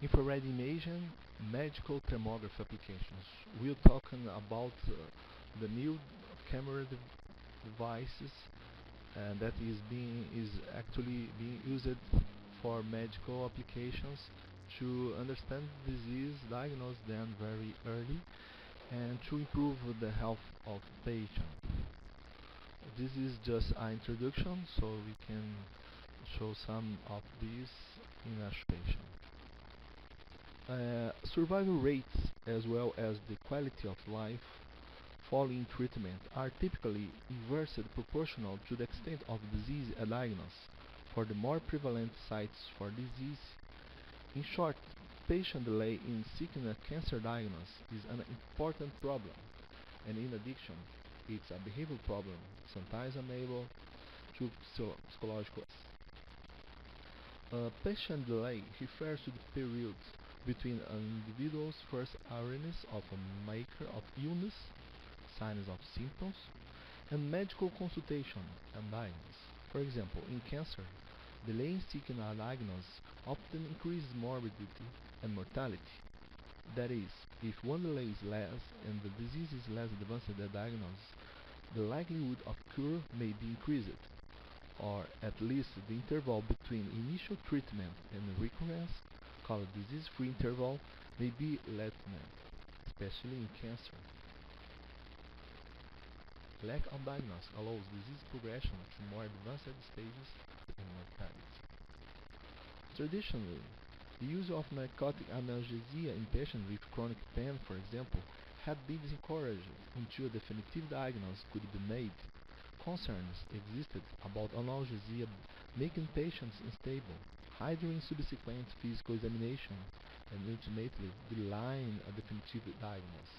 Infrared imaging, medical thermography applications. We're talking about the new camera devices that is actually being used for medical applications to understand disease, diagnose them very early, and to improve the health of patients. This is just an introduction, so we can show some of these in a patient. Survival rates as well as the quality of life following treatment are typically inversely proportional to the extent of disease diagnosis. For the more prevalent sites for disease, in short, patient delay in seeking a cancer diagnosis is an important problem, and in addition, it's a behavioral problem, sometimes unable to psychological. Patient delay refers to the period between an individual's first awareness of a marker of illness, signs of symptoms, and medical consultation and diagnosis. For example, in cancer, delay in seeking a diagnosis often increases morbidity and mortality. That is, if one delay is less and the disease is less advanced than the diagnosis, the likelihood of cure may be increased, or at least the interval between initial treatment and recurrence, called disease-free interval, may be lengthened, especially in cancer. Lack of diagnosis allows disease progression to more advanced stages and mortality. Traditionally, the use of narcotic analgesia in patients with chronic pain, for example, had been discouraged until a definitive diagnosis could be made. Concerns existed about analgesia making patients unstable, hindering subsequent physical examination, and ultimately delaying a definitive diagnosis.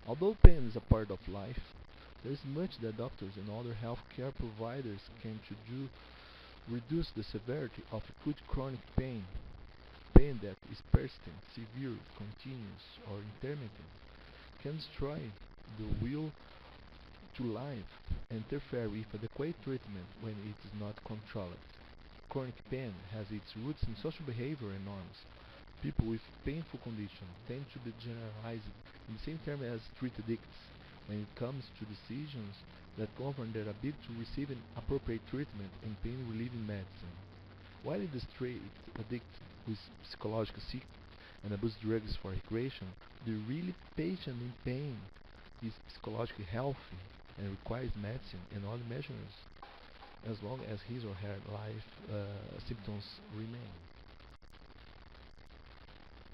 Although pain is a part of life, there is much that doctors and other healthcare providers can do reduce the severity of acute chronic pain. Pain that is persistent, severe, continuous, or intermittent can destroy the will to live and interfere with adequate treatment when it is not controlled. Chronic pain has its roots in social behavior and norms. People with painful conditions tend to be generalized in the same term as street addicts when it comes to decisions that govern their ability to receive an appropriate treatment and pain-relieving medicine. While the street addict who is psychologically sick and abuses drugs for recreation, the really patient in pain is psychologically healthy and requires medicine and other measures as long as his or her life symptoms remain.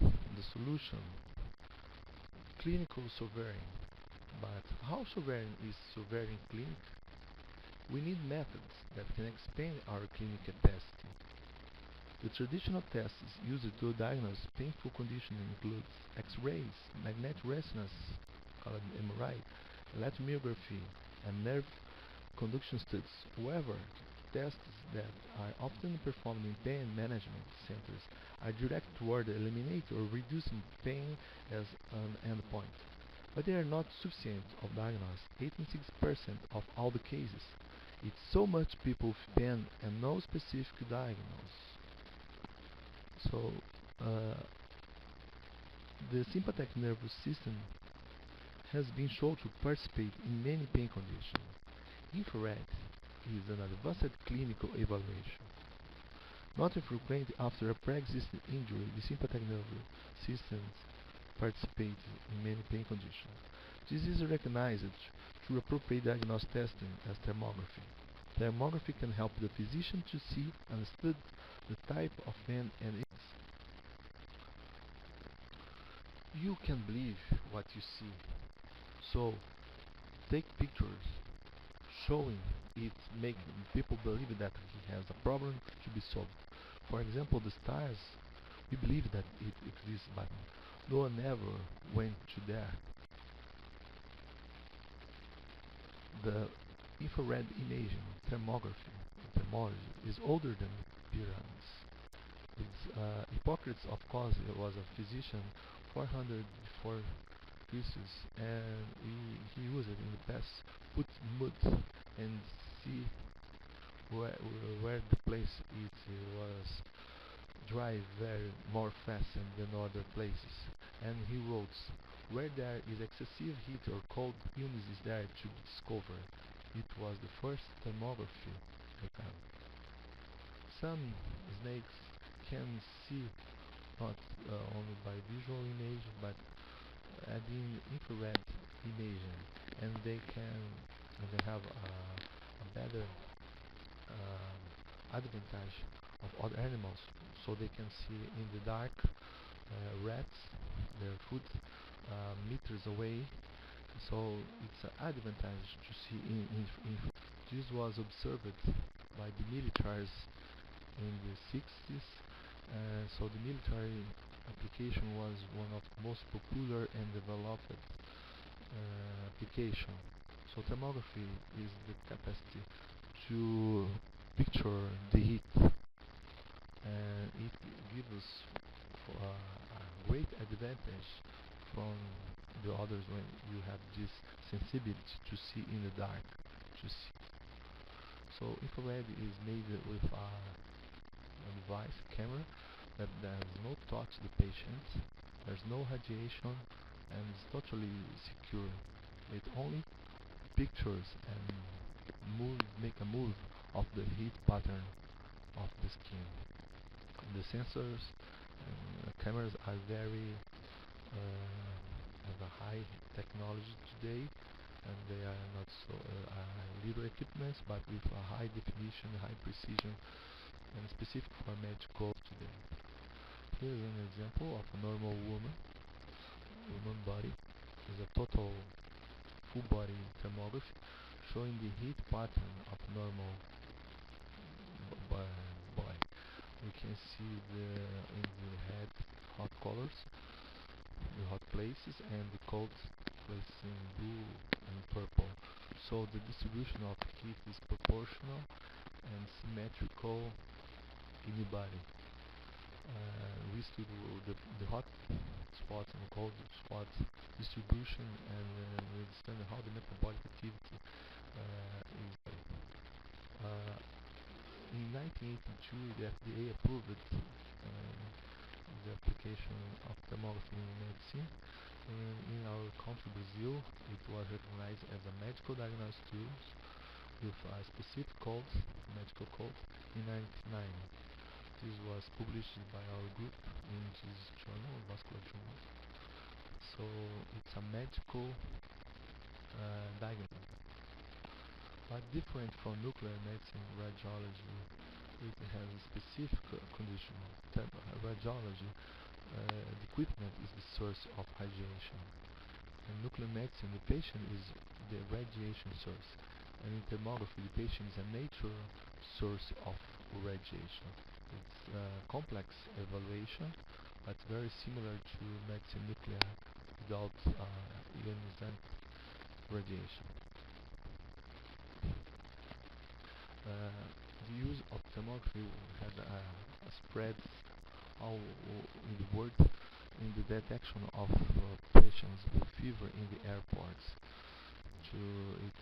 The solution: clinical surveying. But how surveying is surveying clinic? We need methods that can expand our clinic capacity. The traditional tests used to diagnose painful conditions include X-rays, magnetic resonance, called MRI, electromyography, and nerve conduction studies. However, tests that are often performed in pain management centers are directed toward eliminating or reducing pain as an endpoint, but they are not sufficient of diagnosing 86% of all the cases. It's so much people with pain and no specific diagnosis. So, the sympathetic nervous system has been shown to participate in many pain conditions. Infrared is an advanced clinical evaluation. Not infrequent after a pre-existing injury, the sympathetic nervous system participates in many pain conditions. This is recognized through appropriate diagnostic testing as thermography. Thermography can help the physician to see and study the type of pain and its. You can believe what you see. So, take pictures showing it, making people believe that he has a problem to be solved. For example, the stars, we believe that it exists, but no one ever went to there. The infrared imaging, thermology, is older than pyramids. Hippocrates, of course, was a physician 400 before Christ, and he used it in the past. Put mud and see where the place it was drive very more fast than other places. And he wrote, where there is excessive heat or cold, illness is there to be discovered. It was the first thermography they found. Some snakes can see not only by visual image but adding infrared imaging, and they have a better advantage of other animals, so they can see in the dark rats, their food meters away. So it's an advantage to see in this was observed by the militaries in the 60s. So the military application was one of the most popular and developed application. So thermography is the capacity to picture the heat, and it gives us a great advantage from the others when you have this sensibility to see in the dark. So infrared is made with a device, camera, that does not touch the patient, there's no radiation, and it's totally secure. It only pictures and make a move of the heat pattern of the skin. The sensors and cameras are very have a high technology today, and they are not so little equipments, but with a high definition, high precision, and specific for medical today. Here is an example of a normal woman body. Is a total full body thermography showing the heat pattern of normal body. We can see in the head hot colors, the hot places, and the cold places in blue and purple. So the distribution of heat is proportional and symmetrical in the body. We study the hot spots and cold spots distribution, and we understand how the metabolic activity is. In 1982, the FDA approved the application of thermography in medicine. In our country, Brazil, it was recognized as a medical diagnostic tool with a specific code, medical code, in 1990. This was published by our group in this journal, Vascular Journal. So it's a medical diagnosis. But different from nuclear medicine, radiology, it has a specific condition. Radiology, the equipment is the source of radiation. In nuclear medicine, the patient is the radiation source. And in thermography, the patient is a natural source of radiation. It's a complex evaluation, but very similar to medicine nuclear without ionizant radiation. The use of thermography had a spread all in the world in the detection of patients with fever in the airports. It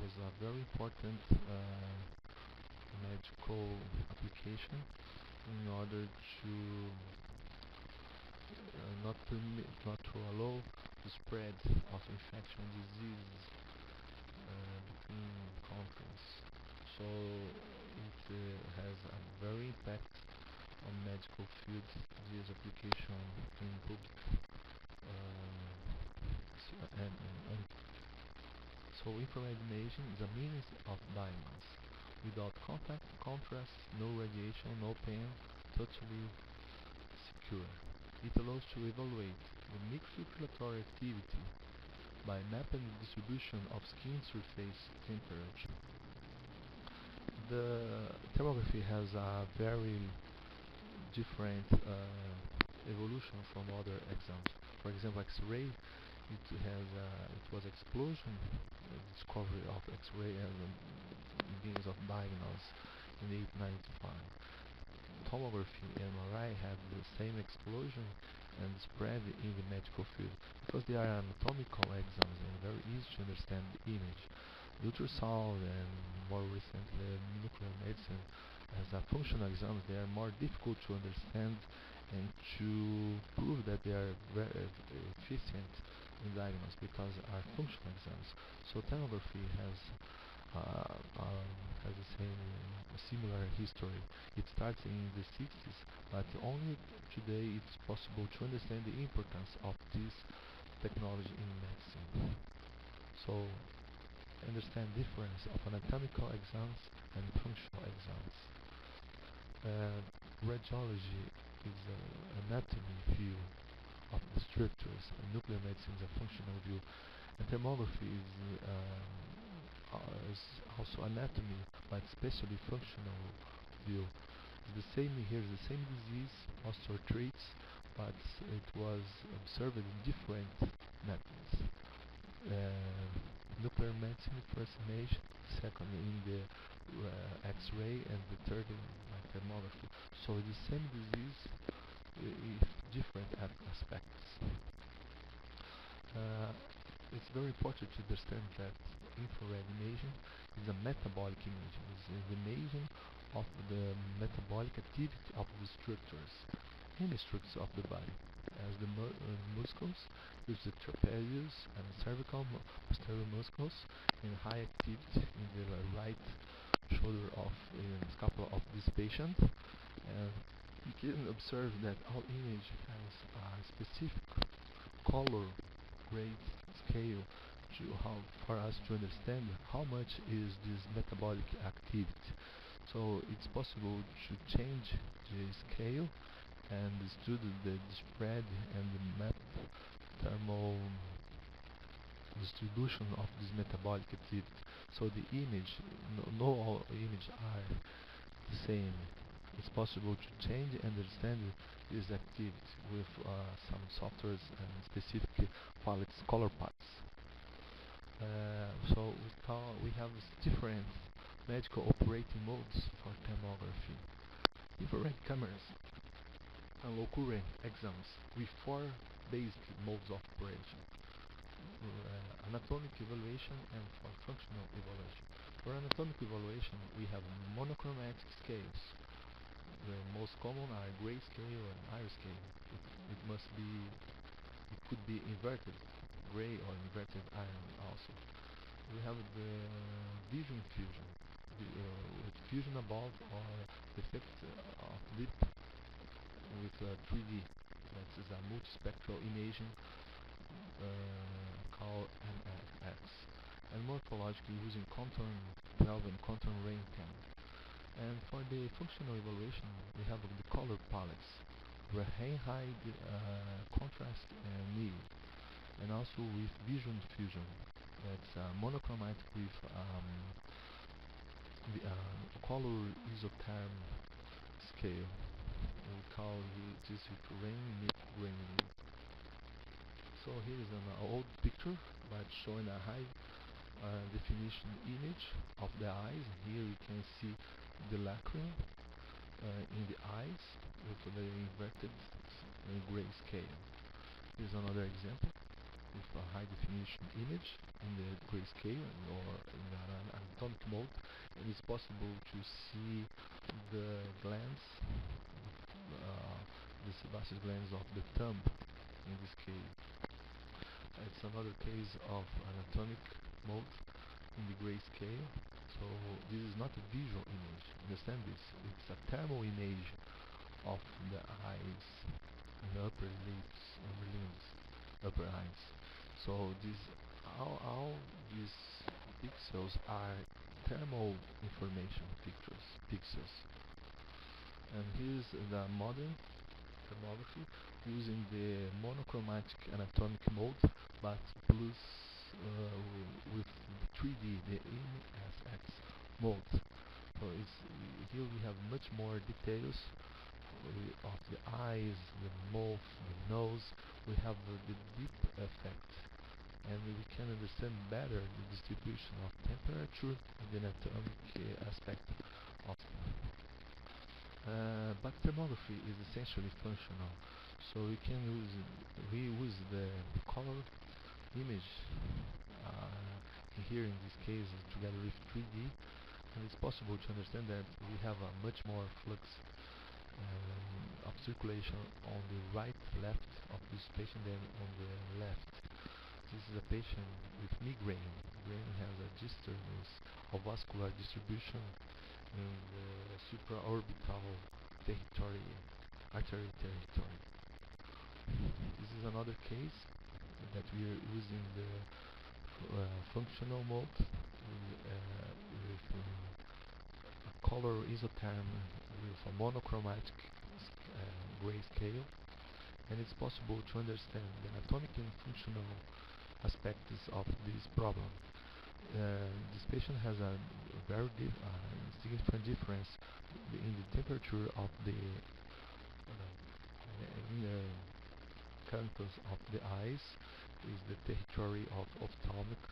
was a very important medical application in order to not to allow the spread of infection disease between countries. So it has a very impact on medical field, this application in public. So infrared imaging is a means of diagnosis without contact, contrast, no radiation, no pain, totally secure. It allows to evaluate the microcirculatory activity by mapping the distribution of skin surface temperature. The thermography has a very different evolution from other exams. For example, X-ray, it was explosion, discovery of X-ray as a means of diagnosis in 1895. Tomography and MRI have the same explosion and spread in the medical field because they are anatomical exams and very easy to understand the image. Ultrasound and more recently nuclear medicine as a functional exams, they are more difficult to understand and to prove that they are very efficient in diagnosis because are functional exams. So thermography has the same similar history. It starts in the 60s, but only today it's possible to understand the importance of this technology in medicine. So understand difference of anatomical exams and functional exams. Radiology is an anatomy view of the structures, and nuclear medicine is a functional view, and thermography is also anatomy, but especially functional view. It's the same here, the same disease, osteoarthritis, but it was observed in different methods. Nuclear medicine, first image, second in the X-ray, and the third in thermography. So the same disease with different aspects. It's very important to understand that infrared imaging is a metabolic imaging. It's the imaging of the metabolic activity of the structures, any structures of the body, as the muscles, use the trapezius and cervical posterior muscles in high activity in the right shoulder of scapula of this patient. And you can observe that our image has a specific color grade scale for us to understand how much is this metabolic activity. So it's possible to change the scale and study the spread and the thermal distribution of this metabolic activity. So the image, no all images are the same. It's possible to change and understand this activity with some softwares and specific palettes, color palettes. So we have different medical operating modes for thermography. Infrared cameras and low current exams with 4 basic modes of operation. Anatomic evaluation and for functional evaluation. For anatomic evaluation, we have monochromatic scales. The most common are grayscale and iriscale. It could be inverted gray or inverted iron also. We have the vision fusion, with fusion above or the effect of lip with 3D. That is a multispectral imaging called MFX. And morphologically using contour 12 and contour ray 10. And for the functional evaluation, we have the color palettes, high contrast and need, and also with vision fusion. That's monochromatic with color isotherm scale. We call this with rain, mid, grain. So here is an old picture, but showing a high definition image of the eyes. Here you can see the lacrime in the eyes with the inverted gray scale. Here's another example with a high definition image in the gray scale or in an anatomic mode, and it's possible to see the glands, the sebaceous glands of the thumb in this case. It's another case of anatomic mode in the gray scale. So this is not a visual image. Understand this? It's a thermal image of the eyes and upper lips, upper eyes. So all these pixels are thermal information pixels. And here's the modern thermography using the monochromatic anatomic mode, but plus with 3D, the MSX mode. So here we have much more details of the eyes, the mouth, the nose. We have the deep effect, and we can understand better the distribution of temperature and the anatomic aspect of but thermography is essentially functional, so we use the color image here in this case together with 3D And it's possible to understand that we have a much more flux of circulation on the right left of this patient than on the left. This is a patient with migraine. Migraine has a disturbance of vascular distribution in the supraorbital territory, artery territory. This is another case that we are using the functional mode with a color isotherm with a monochromatic grayscale, and it's possible to understand the anatomic and functional aspects of this problem. This patient has a very significant difference in the temperature of the inner canthus of the eyes, is the territory of ophthalmic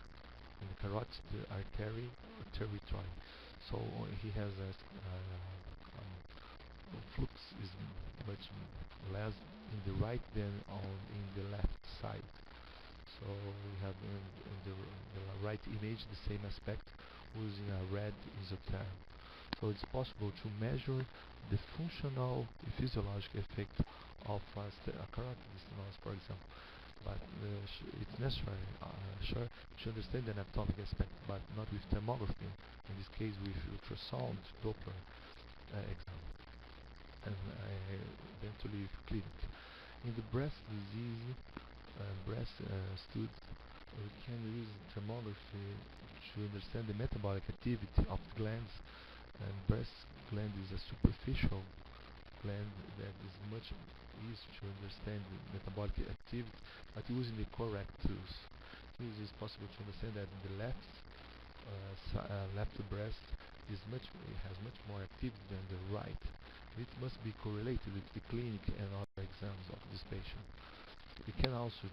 and the carotid artery territory. So he has a flux is much less in the right than in the left side. So we have in the right image the same aspect using a red isotherm. So it's possible to measure the functional physiological effect of a carotid stenosis, for example. But it's necessary to understand the anatomic aspect, but not with thermography. In this case, with ultrasound Doppler exam, and eventually with clinic. In the breast disease, breast studies, we can use thermography to understand the metabolic activity of the glands. And breast gland is a superficial gland that is much easier to understand the metabolic activity, but using the correct tools. It is possible to understand that the left breast has much more activity than the right. It must be correlated with the clinic and other exams of this patient. We can also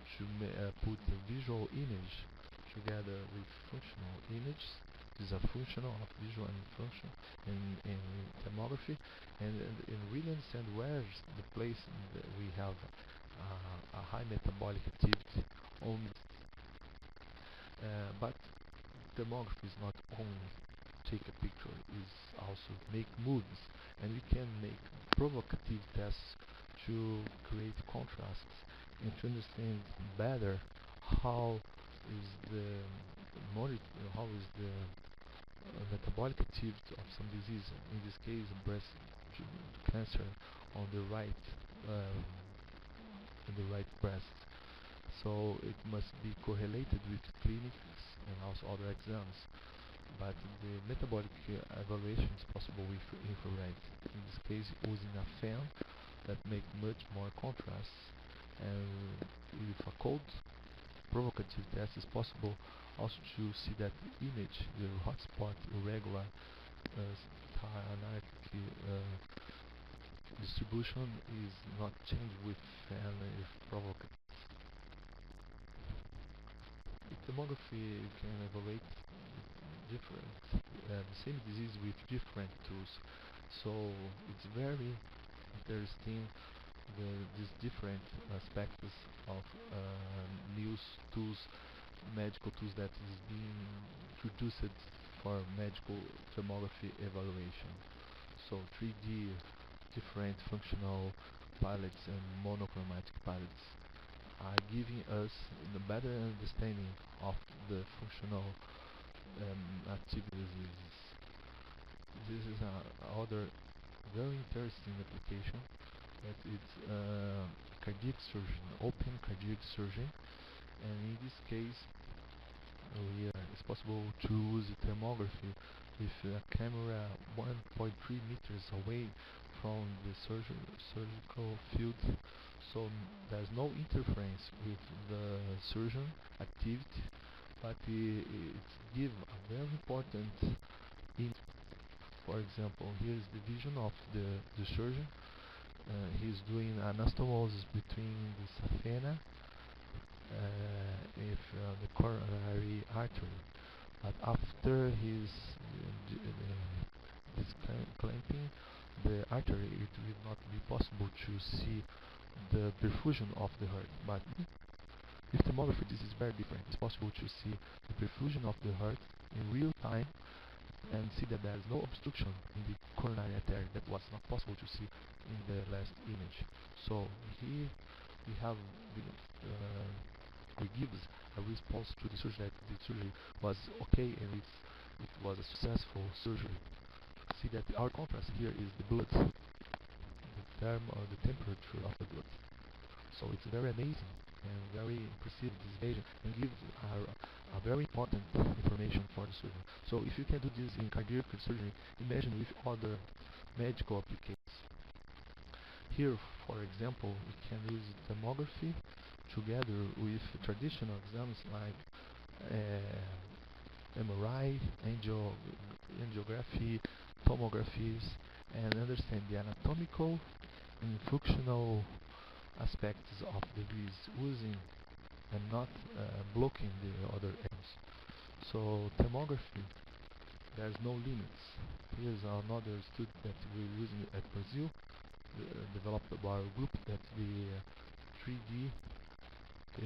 put the visual image together with functional images. These are functional of visual and function in thermography, and really understand where is the place that we have a high metabolic activity only. But thermography is not only take a picture, is also make moves, and we can make provocative tests to create contrasts and to understand better how is the metabolic activity of some disease. In this case, breast cancer on the right breast. So it must be correlated with clinics and also other exams. But the metabolic evaluation is possible with infrared. In this case, using a fan that make much more contrast, and with a cold provocative test is possible also to see that the image, the hotspot irregular distribution is not changed with fan if provocative. With thermography, you can evaluate the same disease with different tools. So it's very interesting these different aspects of new tools, medical tools that is being introduced for medical thermography evaluation. So 3D, different functional palettes and monochromatic palettes are giving us a better understanding of the functional activities. This is another very interesting application. That it's cardiac surgery, open cardiac surgery, and in this case it's possible to use thermography with a camera 1.3 meters away from the surgical field, so there's no interference with the surgeon activity, but it gives a very important image. For example, here is the vision of the surgeon. He's doing anastomosis between the safena with the coronary artery. But after his clamping the artery, it will not be possible to see the perfusion of the heart. But with thermography, this is very different. It's possible to see the perfusion of the heart in real time and see that there is no obstruction in the coronary artery that was not possible to see in the last image. So here we have we gives a response to the surgery that the surgery was okay and it was a successful surgery. See that our contrast here is the blood, the term or the temperature of the blood. So it's very amazing and very impressive this agent and gives a very important information for the surgeon. So if you can do this in cardiac surgery, imagine with other medical applications. Here, for example, we can use thermography together with traditional exams like MRI, angiography, tomographies, and understand the anatomical and functional aspects of the disease using and not blocking the other ends. So thermography, there's no limits. Here's another study that we're using at Brazil, developed by our group, that the 3D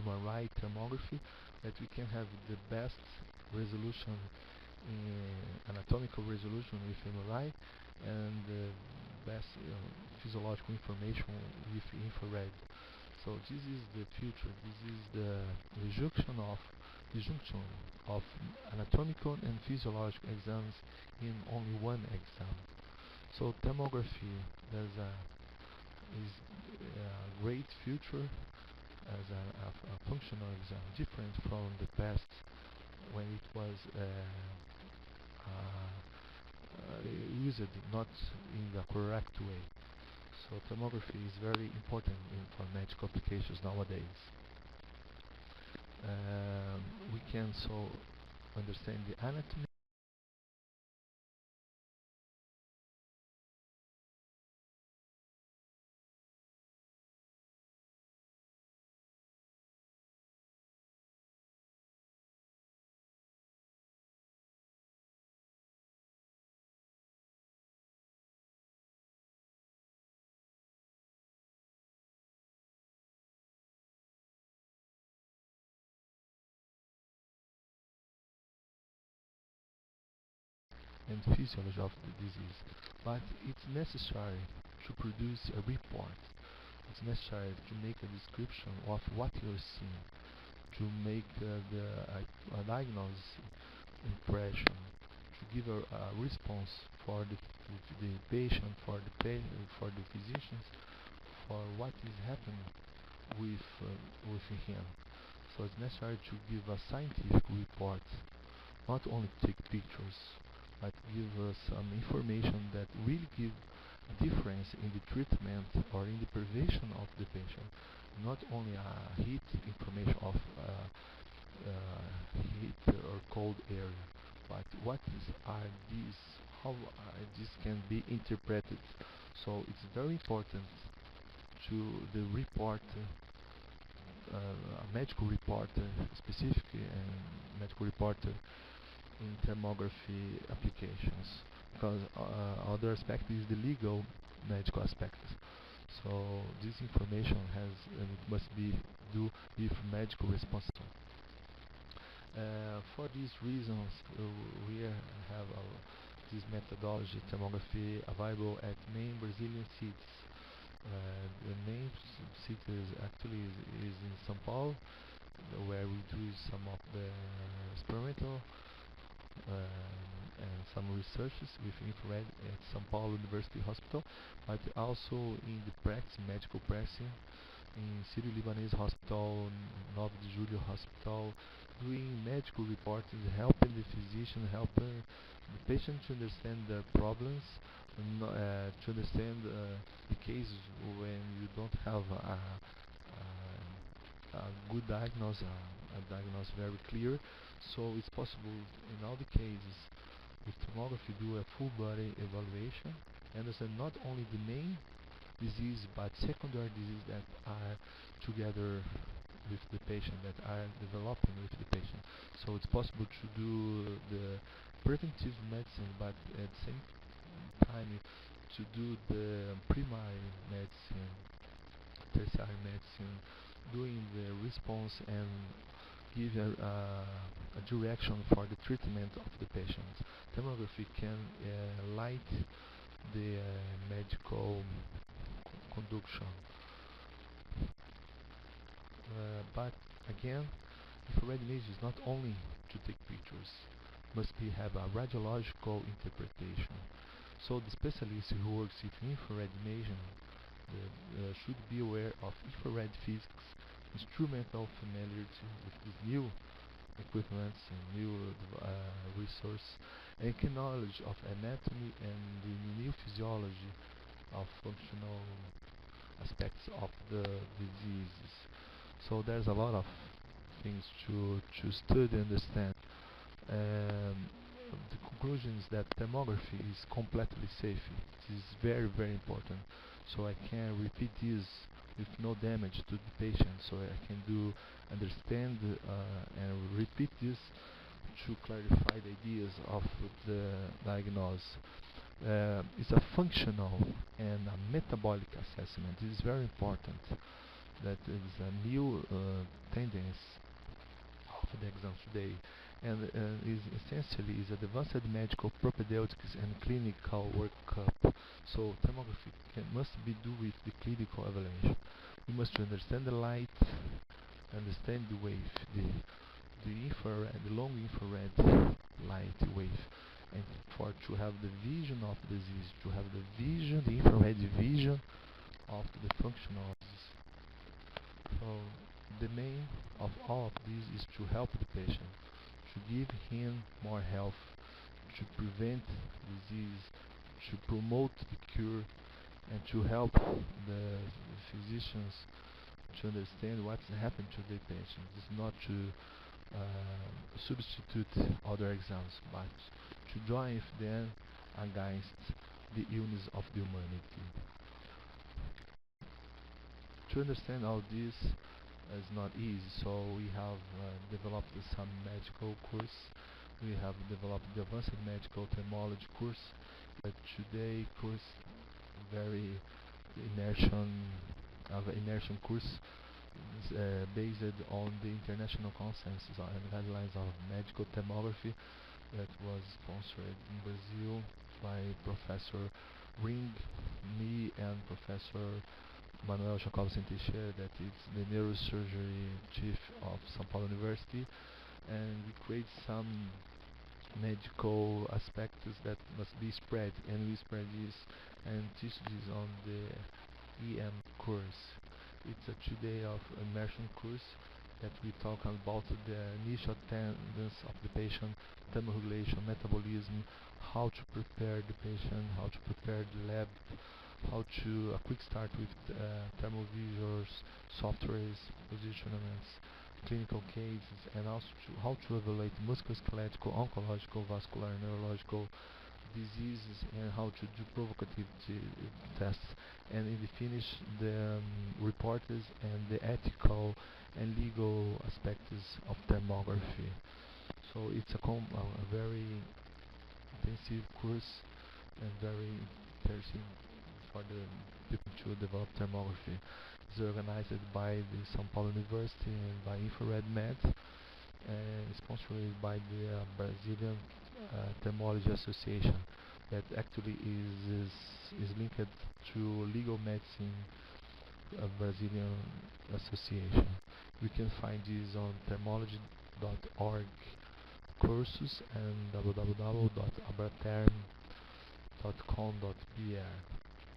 MRI thermography, that we can have the best resolution in anatomical resolution with MRI and the best physiological information with infrared. So this is the future. This is the junction of anatomical and physiological exams in only one exam. So thermography is a great future as a functional exam, different from the past when it was used not in the correct way. So thermography is very important for medical applications nowadays. We can so understand the anatomy and physiology of the disease, but it's necessary to produce a report. It's necessary to make a description of what you're seeing, to make a diagnosis impression, to give a response for the patient, for the physicians, for what is happening with him. So it's necessary to give a scientific report, not only take pictures, but give us some information that really give a difference in the treatment or in the prevention of the patient. Not only a heat information of heat or cold area, but what are these, how this can be interpreted. So it's very important to the report, a medical report, specifically medical report in thermography applications, because other aspect is the legal medical aspect. So this information has and it must be do with medical responsible. For these reasons, we have this methodology thermography available at main Brazilian cities. The main city actually is in São Paulo, where we do some of the experimental and some researches with infrared at São Paulo University Hospital, but also in the practice, medical practice, in Sírio-Libanês Hospital, 9 de Julho Hospital, doing medical reporting, helping the physician, helping the patient to understand their problems, to understand the cases when you don't have a good diagnosis, a diagnosis very clear. So it's possible in all the cases with thermography do a full body evaluation and understand not only the main disease but secondary disease that are together with the patient, that are developing with the patient. So it's possible to do the preventive medicine, but at the same time to do the primary medicine, tertiary medicine, doing the response and give a direction for the treatment of the patient. thermography can light the medical conduction. But again, infrared image is not only to take pictures, must have a radiological interpretation. So the specialist who works with infrared imaging should be aware of infrared physics, instrumental familiarity with these new equipments and new resource, and key knowledge of anatomy and the new physiology of functional aspects of the diseases. So there's a lot of things to study and understand. The conclusion is that thermography is completely safe. It is very, very important. So I can repeat this with no damage to the patient. So I can understand and repeat this to clarify the ideas of the diagnosis. It's a functional and a metabolic assessment. This is very important. That is a new tendency of the exam today, and is essentially is advanced medical propedeutics and clinical workup. So thermography must be do with the clinical evaluation. We must understand the light, understand the wave, the infrared, the long infrared light wave, and to have the vision of disease, to have the vision, the infrared vision of the functional disease. So the main of all of this is to help the patient, to give him more health, to prevent disease, to promote the cure, and to help the physicians to understand what's happened to the patient. It's not to substitute other exams, but to join with them against the illness of the humanity. To understand all this is not easy, so we have developed some medical course. We have developed the advanced medical thermology course. Today course very immersion course is based on the international consensus and guidelines of medical thermography that was sponsored in Brazil by Professor Ring, me, and Professor Manuel Jacobson Teixeira, that is the neurosurgery chief of São Paulo University, and we create some medical aspects that must be spread, and we spread this and teach this on the EM course. It's a 2-day of immersion course that we talk about the initial attendance of the patient, thermoregulation, metabolism, how to prepare the patient, how to prepare the lab, how to a quick start with thermovisuals, softwares, positionaments, clinical cases, and also how to evaluate musculoskeletal, oncological, vascular, neurological diseases, and how to do provocative tests, and in the finish the reports and the ethical and legal aspects of thermography. So it's a very intensive course and very interesting for the people to develop thermography. It's organized by the São Paulo University and by Infraredmed, and sponsored by the Brazilian Thermology Association, that actually is linked to Legal Medicine Brazilian Association. You can find this on thermology.org courses and www.abraterm.com.br.